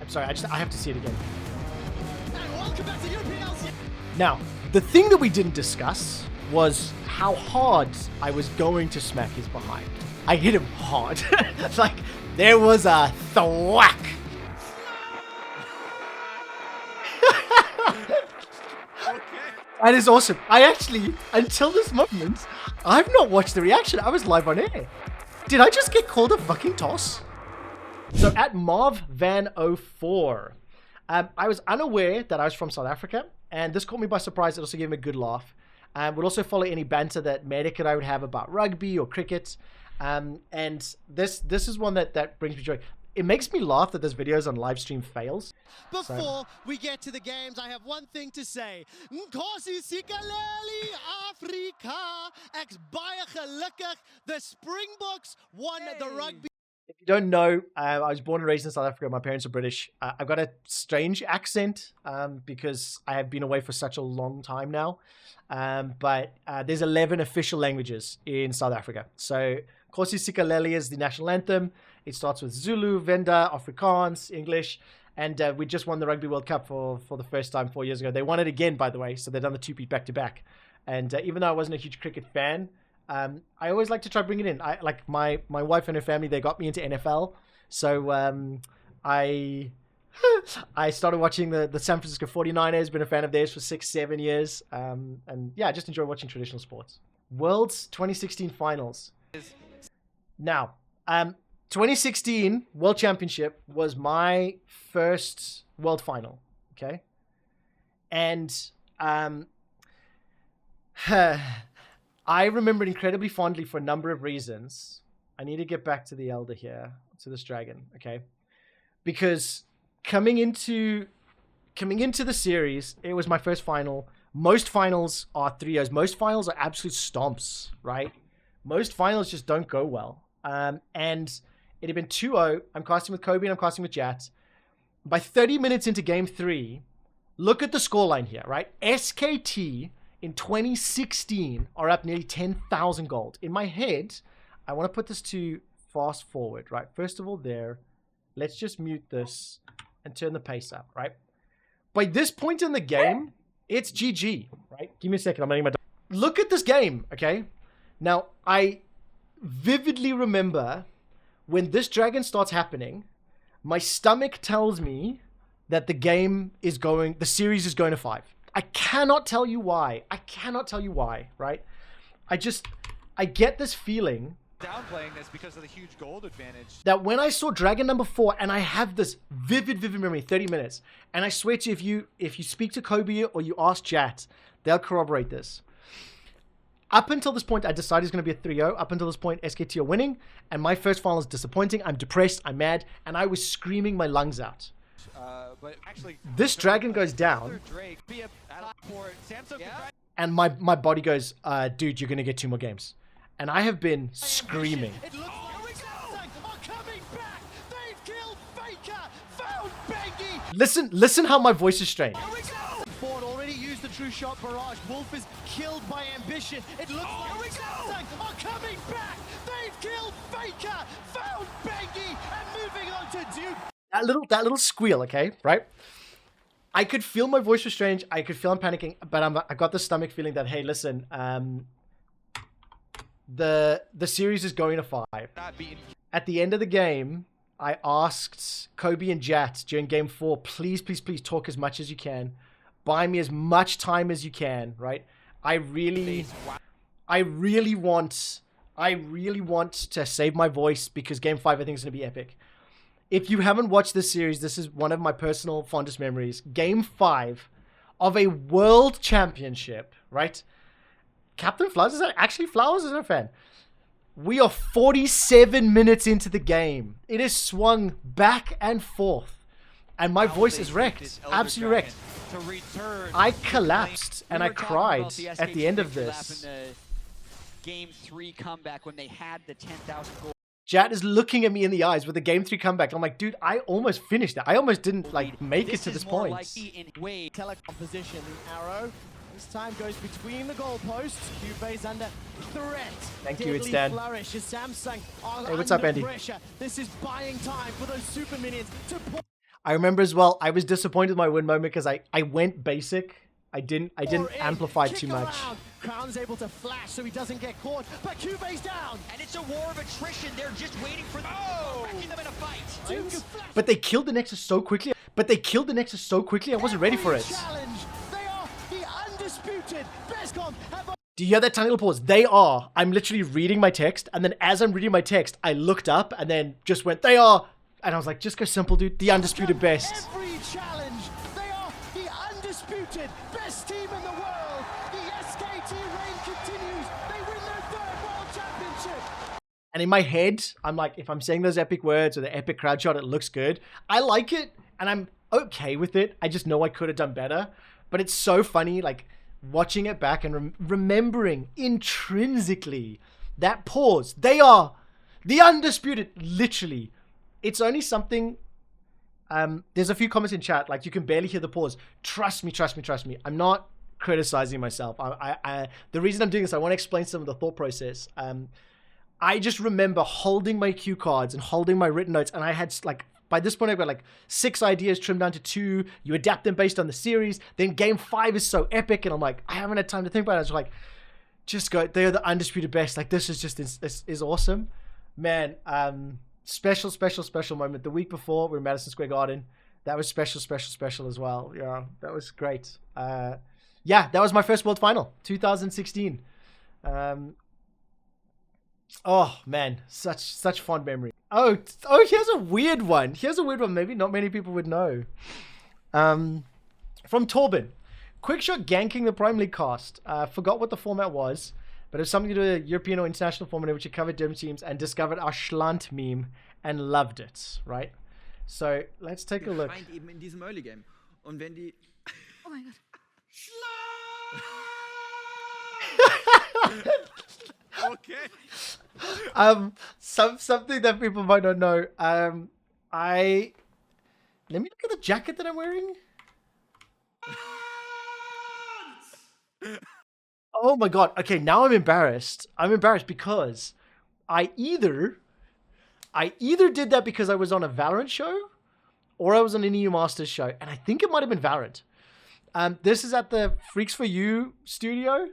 sorry, I have to see it again. Now, the thing that we didn't discuss was how hard I was going to smack his behind. I hit him hard. Like, there was a thwack. That is awesome. I actually, until this moment, I've not watched the reaction. I was live on air. Did I just get called a fucking toss? So at Marv Van 04, I was unaware that I was from South Africa, and this caught me by surprise. It also gave me a good laugh. Would also follow any banter that Medic and I would have about rugby or cricket. And this is one that brings me joy. It makes me laugh that this videos on live stream fails. Before we get to the games, I have one thing to say. Nkosi sikaleli Afrika. Ek's baie gelukkig. The Springboks won the rugby. If you don't know, I was born and raised in South Africa. My parents are British. I've got a strange accent because I have been away for such a long time now. But there's 11 official languages in South Africa. So Nkosi sikaleli is the national anthem. It starts with Zulu, Venda, Afrikaans, English. And we just won the Rugby World Cup for the first time 4 years ago. They won it again, by the way. So they've done the two-peat back-to-back. And even though I wasn't a huge cricket fan, I always like to try to bring it in. Like my wife and her family, they got me into NFL. So I started watching the San Francisco 49ers, been a fan of theirs for 6-7 years. And yeah, I just enjoy watching traditional sports. World's 2016 finals. Now, 2016 World Championship was my first World Final, okay? And I remember it incredibly fondly for a number of reasons. I need to get back to the Elder here, to this dragon, okay? Because coming into the series, it was my first final. Most finals are 3-0s. Most finals are absolute stomps, right? Most finals just don't go well. And it had been 2-0. I'm casting with Kobe and I'm casting with Jat. By 30 minutes into game 3, look at the scoreline here, right? SKT in 2016 are up nearly 10,000 gold. In my head, I want to put this to fast forward, right? First of all, there. Let's just mute this and turn the pace up, right? By this point in the game, it's GG, right? Give me a second. I'm letting my... Look at this game, okay? Now, I vividly remember when this dragon starts happening, my stomach tells me that the series is going to 5. I cannot tell you why. Right? I get this feeling downplaying this because of the huge gold advantage. That when I saw dragon number 4, and I have this vivid memory, 30 minutes, and I swear to you, if you speak to Kobe or you ask Jat, they'll corroborate this. Up until this point, I decided it's going to be a 3-0. Up until this point, SKT are winning, and my first final is disappointing. I'm depressed, I'm mad, and I was screaming my lungs out. But actually, this dragon goes down, and my body goes, dude, you're going to get 2 more games. And I have been screaming. Listen how my voice is strained. Ford already used the true shot barrage. Wolf is killed by ambition. It looks like Samsung are coming back. They've killed Faker, found Bengi, and moving on to Duke. That little squeal, okay, right? I could feel my voice was strange. I could feel I'm panicking, but I got the stomach feeling that, hey, listen, the series is going to 5. At the end of the game, I asked Kobe and Jat during game 4, please talk as much as you can. Buy me as much time as you can, right? I really want to save my voice because game 5 I think is going to be epic. If you haven't watched this series, this is one of my personal fondest memories. Game 5 of a world championship, right? Captain Flowers is actually Flowers is a fan. We are 47 minutes into the game. It is swung back and forth. And my voice is wrecked. Absolutely wrecked. I collapsed and I cried at the end of this. Game 3 comeback when they had the 10,000 gold. Jat is looking at me in the eyes with the game 3 comeback. I'm like, dude, I almost finished it. I almost didn't make it to this point. Telecom position, the arrow. This time goes between the goalposts. Cubase under threat. Thank you, it's Dan. Flourish as Samsung hey, what's up, Andy? Pressure. This is buying time for those super minions to I remember as well, I was disappointed with my win moment because I went basic. I didn't amplify too much. Crown's able to flash so he doesn't get caught, but Cube's down. And it's a war of attrition. They're just waiting for wrecking them in a fight. But they killed the Nexus so quickly. I wasn't ready for it. Challenge. They are the undisputed Bescom. Do you hear that tiny little pause? They are. I'm literally reading my text, and then as I'm reading my text, I looked up and then just went, they are. And I was like, just go simple, dude. The undisputed best. Every challenge. They are the undisputed best team in the world. The SKT reign continues. They win their 3rd world championship. And in my head, I'm like, if I'm saying those epic words or the epic crowd shot, it looks good. I like it, and I'm okay with it. I just know I could have done better. But it's so funny, like, watching it back and remembering intrinsically that pause. They are the undisputed, literally. It's only something, there's a few comments in chat, like you can barely hear the pause. Trust me. I'm not criticizing myself. The reason I'm doing this, I want to explain some of the thought process. I just remember holding my cue cards and holding my written notes, and I had like, by this point I've got like 6 ideas trimmed down to 2. You adapt them based on the series. Then game 5 is so epic, and I'm like, I haven't had time to think about it. I was like, just go, they're the undisputed best. Like, this is just, this is awesome. Man, special moment. The week before, we were in Madison Square Garden. That was special as well. Yeah, that was great. Yeah, that was my first World Final, 2016. Oh man, such fond memory. Oh, here's a weird one. Maybe not many people would know. From Torben. Quickshot ganking the Prime League cast. Forgot what the format was, but it was something to do with a European or international format in which it covered German teams and discovered our Schlant meme and loved it, right? So let's take a look. Eben in diesem Early Game. Und wenn die Oh mein Gott. Okay. Something that people might not know. Let me look at the jacket that I'm wearing. Oh my god. Okay, now I'm embarrassed. I'm embarrassed because I either did that because I was on a Valorant show or I was on an EU Masters show, and I think it might have been Valorant. This is at the Freaks for You studio.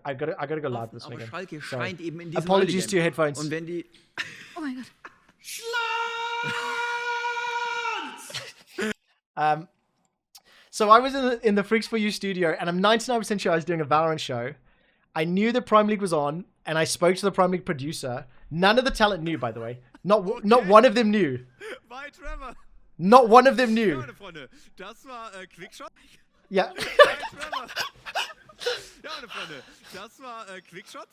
I gotta go live this Aber weekend. Schalke Sorry. scheint eben in diesem Apologies to your Early Game. headphones. Und wenn die Oh mein Gott. So I was in the Freaks for You studio, and I'm 99% sure I was doing a Valorant show. I knew the Prime League was on, and I spoke to the Prime League producer. None of the talent knew, by the way. Not one of them knew. Bye, Trevor. Not one of them knew. Ja, meine Freunde, das war Quickshot. Yeah. Bye, Trevor. Ja, meine Freunde, das war Quickshot.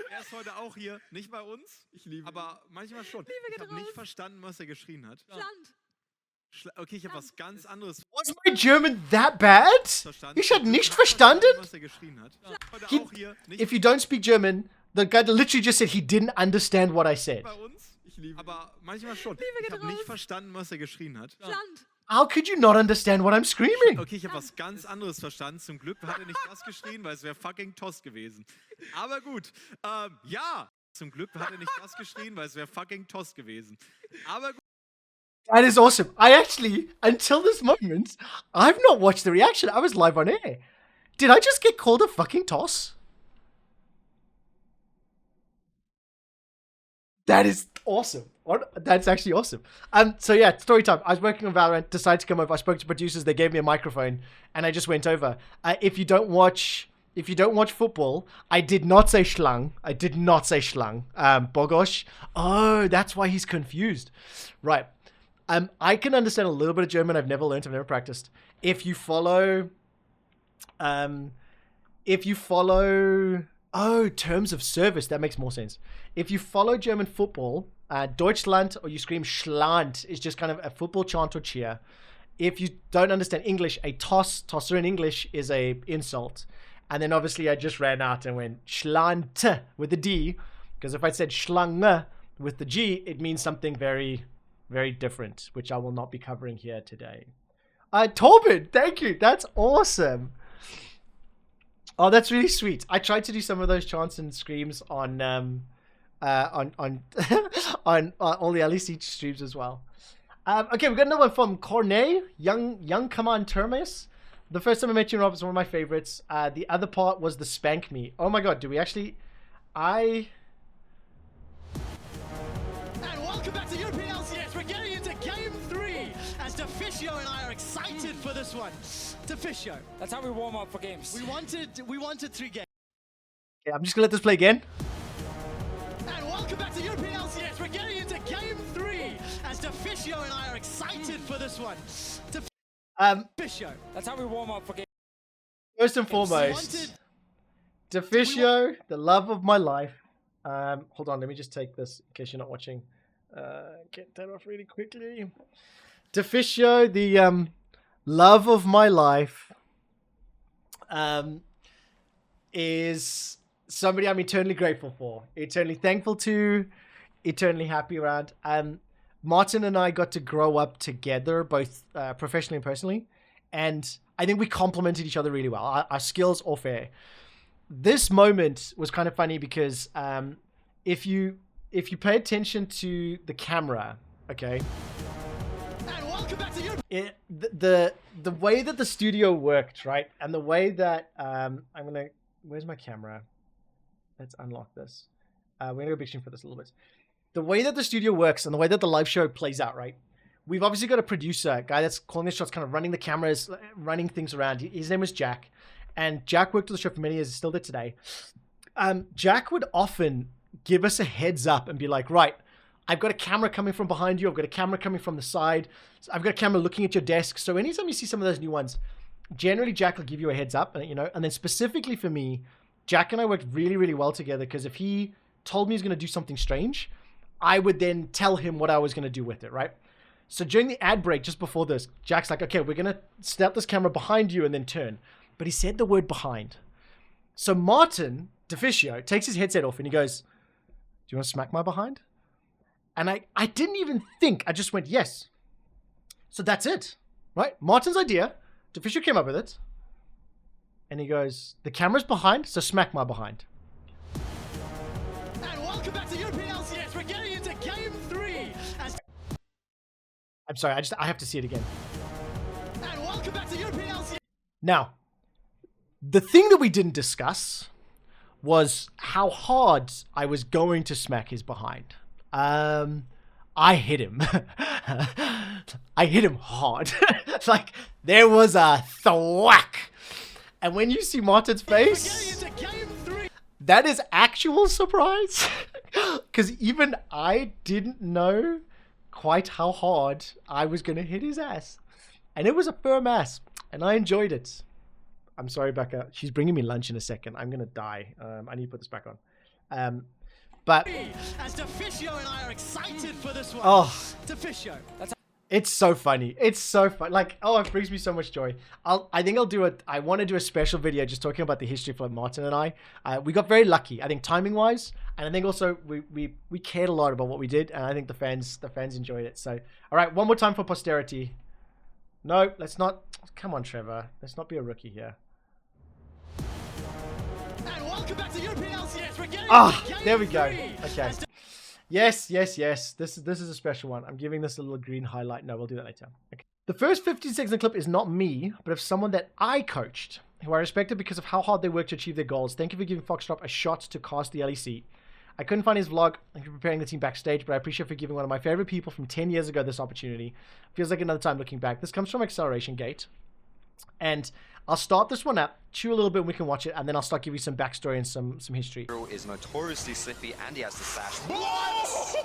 Er ist heute auch hier, nicht bei uns, aber manchmal schon. Ich habe nicht verstanden, was er geschrien hat. Land. Okay, ich habe was ganz anderes Was my German that bad? verstanden. Ich hatte nicht verstanden? Was er geschrien hat. Heute He- auch hier, nicht If you don't speak German, the guy literally just said he didn't understand what I said. bei uns, aber manchmal schon. Ich habe nicht verstanden, was er geschrien hat. Land. How could you not understand what I'm screaming? Okay, ich habe was ganz anderes verstanden. Zum Glück hat er nicht das geschrien, weil es wäre fucking Toss gewesen. Aber gut, ja. Zum Glück hat er nicht das geschrien, weil es wäre fucking Toss gewesen. Aber gut. That is awesome. I actually, until this moment, I've not watched the reaction. I was live on air. Did I just get called a fucking toss? That is awesome. That's actually awesome. So yeah, story time. I was working on Valorant, decided to come over. I spoke to producers. They gave me a microphone, and I just went over. If you don't watch football, I did not say Schlang. Bogosh. Oh, that's why he's confused. Right. I can understand a little bit of German. I've never learned. I've never practiced. If you follow, terms of service, that makes more sense. If you follow German football, Deutschland, or you scream Schland, is just kind of a football chant or cheer. If you don't understand English, a tosser in English is a insult. And then obviously I just ran out and went Schlant with the D, because if I said Schlange with the G, it means something very, very different, which I will not be covering here today. Torben, thank you. That's awesome. Oh, that's really sweet. I tried to do some of those chants and screams on on all the LEC streams as well. Okay, we got another one from Cornet, young Command Termes. The first time I met you, Rob, was one of my favorites. The other part was the spank me. Oh my god, do we actually? And welcome back to European LCS. We're getting into game 3 as Official and I are excited for this one. Official. That's how we warm up for games. We wanted 3 games. Okay, I'm just gonna let this play again. And welcome back to European LCS. We're getting into game 3 as Official and I are excited for this one. Official. That's how we warm up for games. First and foremost, Deficio, the love of my life. Hold on, let me just take this in case you're not watching. Get that off really quickly. Deficio, the love of my life, is somebody I'm eternally grateful for, eternally thankful to, eternally happy around. Martin and I got to grow up together, both professionally and personally, and I think we complemented each other really well. Our skills off air. This moment was kind of funny because if you pay attention to the camera, okay, And welcome back to European. the way that the studio worked, right, and the way that where's my camera? Let's unlock this. We're gonna go bitching for this a little bit. The way that the studio works and the way that the live show plays out, right? We've obviously got a producer, a guy that's calling the shots, kind of running the cameras, running things around. His name was Jack. And Jack worked on the show for many years, still there today. Jack would often give us a heads up and be like, right, I've got a camera coming from behind you. I've got a camera coming from the side. I've got a camera looking at your desk. So anytime you see some of those new ones, generally Jack will give you a heads up, and then specifically for me, Jack and I worked really, really well together because if he told me he was going to do something strange, I would then tell him what I was going to do with it, right? So during the ad break, just before this, Jack's like, okay, we're going to snap this camera behind you and then turn. But he said the word behind. So Martin, Deficio, takes his headset off and he goes, do you want to smack my behind? And I didn't even think. I just went, yes. So that's it, right? Martin's idea. Deficio came up with it. And he goes, the camera's behind, so smack my behind. And welcome back to European LCS. We're getting into game 3 as. I'm sorry, I have to see it again. And welcome back to European LCS. Now, the thing that we didn't discuss was how hard I was going to smack his behind. I hit him. I hit him hard. Like, there was a thwack. And when you see Martin's face, We're getting into game 3. that is actual surprise. Because even I didn't know quite how hard I was going to hit his ass. And it was a firm ass. And I enjoyed it. I'm sorry, Becca. She's bringing me lunch in a second. I'm going to die. I need to put this back on. But As Deficio and I are excited for this one. oh, Deficio. it's so funny. It's so fun. Like, oh, it brings me so much joy. I want to do a special video just talking about the history for Martin and I. We got very lucky, I think, timing wise. And I think also we cared a lot about what we did. And I think the fans enjoyed it. So, all right, one more time for posterity. No, let's not. Come on, Trevor. Let's not be a rookie here. And welcome back to European LCS. We're getting Ah, into game there we go. 3 Okay. as Yes. This is a special one. I'm giving this a little green highlight. No, we'll do that later. Okay. The first 15 seconds of the clip is not me, but of someone that I coached, who I respected because of how hard they worked to achieve their goals. Thank you for giving Foxtrot a shot to cast the LEC. I couldn't find his vlog and for preparing the team backstage, but I appreciate for giving one of my favorite people from 10 years ago this opportunity. Feels like another time looking back. This comes from Acceleration Gate. And I'll start this one up, chew a little bit, and we can watch it, and then I'll start giving you some backstory and some history. Is notoriously slippy and he has the sash. What?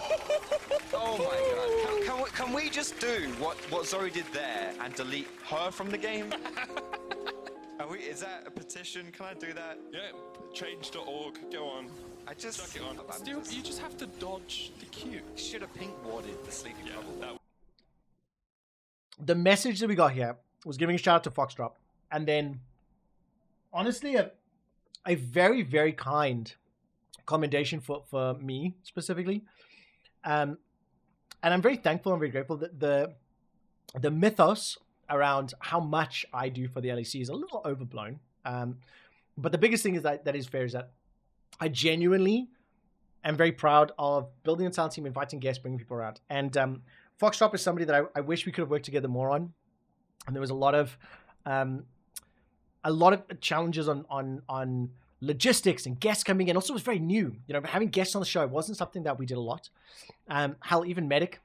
Oh my god. Can we just do what Zoe did there and delete her from the game? Is that a petition? Can I do that? Yeah, change.org, go on. I just Chuck it on. I'm Still, you just have to dodge the queue. should have pink warded the sleepy Yeah, bubble. that The message that we got here was giving a shout out to Foxtrot, and then honestly a very, very kind commendation for me specifically, and I'm very thankful and very grateful that the mythos around how much I do for the LEC is a little overblown, but the biggest thing is that is fair is that I genuinely am very proud of building a talent team, inviting guests, bringing people around. And Foxtrot is somebody that I wish we could have worked together more on, and there was a lot of challenges on logistics and guests coming in. Also, it was very new. You know, having guests on the show wasn't something that we did a lot. Hell, even Medic,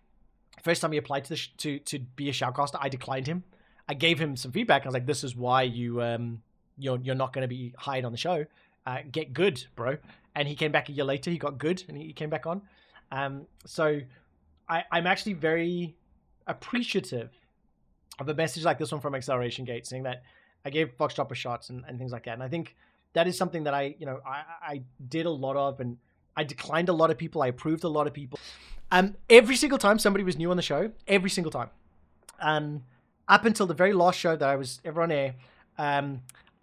first time he applied to be a shoutcaster, I declined him. I gave him some feedback. I was like, "This is why you're not going to be hired on the show. Get good, bro." And he came back a year later. He got good, and he came back on. So I'm actually very appreciative of a message like this one from Acceleration Gate, saying that I gave Foxtrot a shot and things like that. And I think that is something that I did a lot of, and I declined a lot of people. I approved a lot of people. Every single time somebody was new on the show, every single time, up until the very last show that I was ever on air,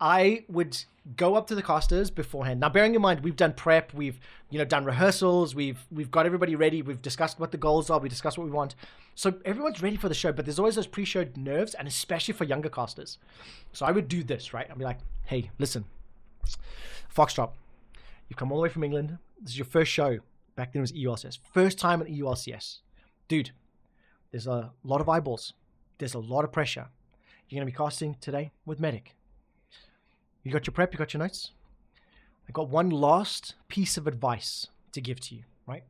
I would go up to the casters beforehand. Now, bearing in mind, we've done prep, we've done rehearsals, we've got everybody ready, we've discussed what the goals are, we discussed what we want. So everyone's ready for the show, but there's always those pre-show nerves, and especially for younger casters. So I would do this, right? I'd be like, "Hey, listen, Foxtrot, you've come all the way from England. This is your first show." Back then it was EULCS. First time at EULCS. Dude, there's a lot of eyeballs. There's a lot of pressure. You're going to be casting today with Medic. You got your prep, you got your notes. I got one last piece of advice to give to you, right?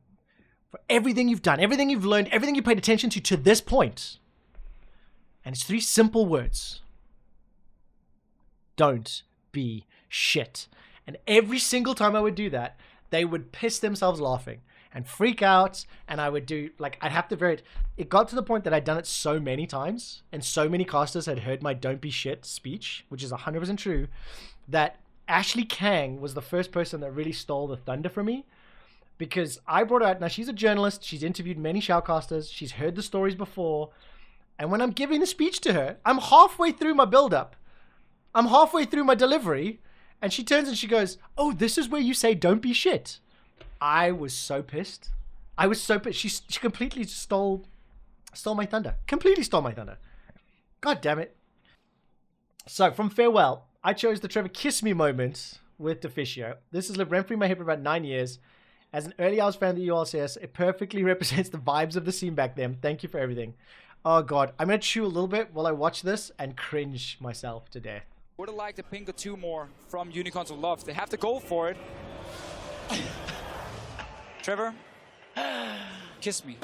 For everything you've done, everything you've learned, everything you paid attention to this point. And it's 3 simple words. Don't be shit. And every single time I would do that, they would piss themselves laughing and freak out. And I would do, like, I'd have to it got to the point that I'd done it so many times, and so many casters had heard my "don't be shit" speech, which is 100% true, that Ashley Kang was the first person that really stole the thunder from me, because I brought her out. Now, she's a journalist. She's interviewed many shoutcasters. She's heard the stories before. And when I'm giving the speech to her, I'm halfway through my build-up. I'm halfway through my delivery. And she turns and she goes, "Oh, this is where you say don't be shit." I was so pissed. I was so pissed. She completely stole my thunder. Completely stole my thunder. God damn it. So, from Farewell, I chose the Trevor Kiss Me moment with Official. This has lived rent-free in my head for about 9 years. As an early hours fan of the ULCS, it perfectly represents the vibes of the scene back then. Thank you for everything. Oh, God. I'm going to chew a little bit while I watch this and cringe myself to death. Would have liked to ping a 2 more from Unicorns of Love. They have to go for it. Trevor, kiss me.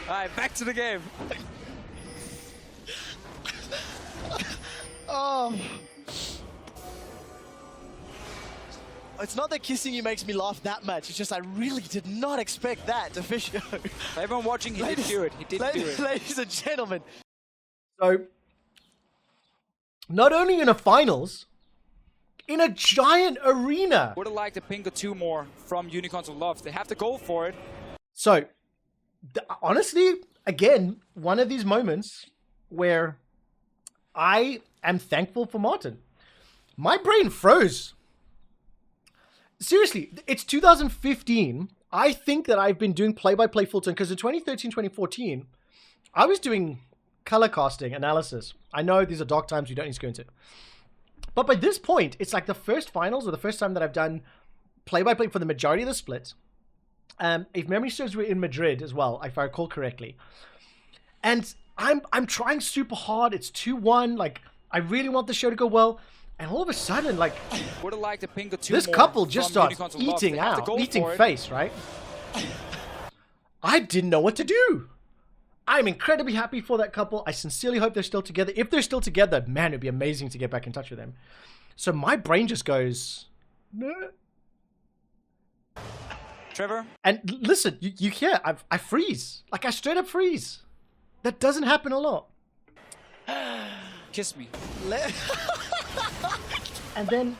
Alright, back to the game. Oh. It's not that kissing you makes me laugh that much. It's just I really did not expect that to fish. Everyone watching, he did do it. He did do it. Ladies and gentlemen. So, not only in a finals, in a giant arena. Would have liked to ping a 2 more from Unicorns of Love. They have to go for it. So, honestly, again, one of these moments where I am thankful for Martin. My brain froze. Seriously, it's 2015. I think that I've been doing play-by-play full-time, because in 2013, 2014, I was doing color casting analysis. I know these are dark times we don't need to go into. But by this point, it's like the first finals, or the first time that I've done play-by-play for the majority of the split. If memory serves, we're in Madrid as well, if I recall correctly. And I'm trying super hard. It's 2-1. Like, I really want the show to go well. And all of a sudden, like, would have liked to ping a 2 this more couple just from starts Unicorns of Love. eating They have to out, go eating for it. face, right? I didn't know what to do. I'm incredibly happy for that couple. I sincerely hope they're still together. If they're still together, man, it'd be amazing to get back in touch with them. So my brain just goes, no. Trevor? And listen, you hear, I freeze. Like, I straight up freeze. That doesn't happen a lot. Kiss me. And then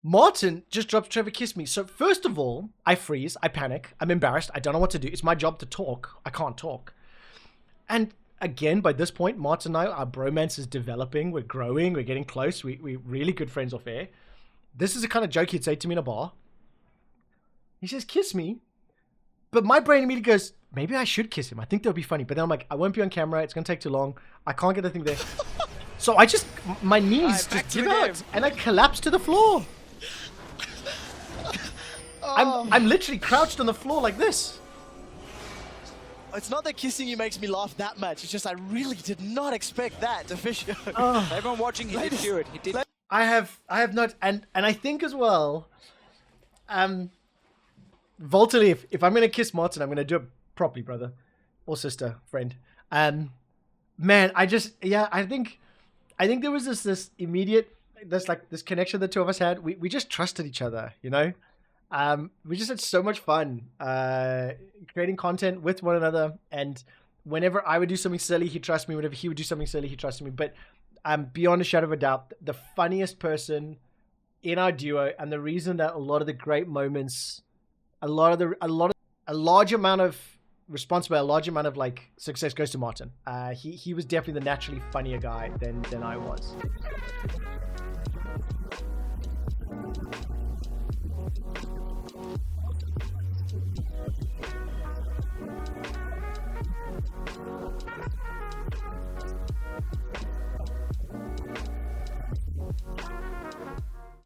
Martin just drops Trevor Kiss Me. So first of all, I freeze. I panic. I'm embarrassed. I don't know what to do. It's my job to talk. I can't talk. And again, by this point, Martin and I, our bromance is developing. We're growing. We're getting close. We're really good friends off air. This is the kind of joke he'd say to me in a bar. He says, "Kiss me." But my brain immediately goes, maybe I should kiss him. I think that would be funny. But then I'm like, I won't be on camera. It's going to take too long. I can't get the thing there. So I just, my knees just give out. And I collapse to the floor. I'm literally crouched on the floor like this. It's not that kissing you makes me laugh that much. It's just I really did not expect that to fish. Everyone watching, he did do it. He did. I have not, and I think as well, Voltely, if I'm gonna kiss Martin, I'm gonna do it properly, brother or sister, friend. Man, I think there was this immediate, this connection the two of us had. We just trusted each other, you know. We just had so much fun creating content with one another, and whenever I would do something silly, he'd trust me. Whenever he would do something silly, he trusted me. But beyond a shadow of a doubt, the funniest person in our duo, and the reason that a lot of the great moments, a large amount of responsibility, a large amount of like success goes to Martin. He was definitely the naturally funnier guy than I was.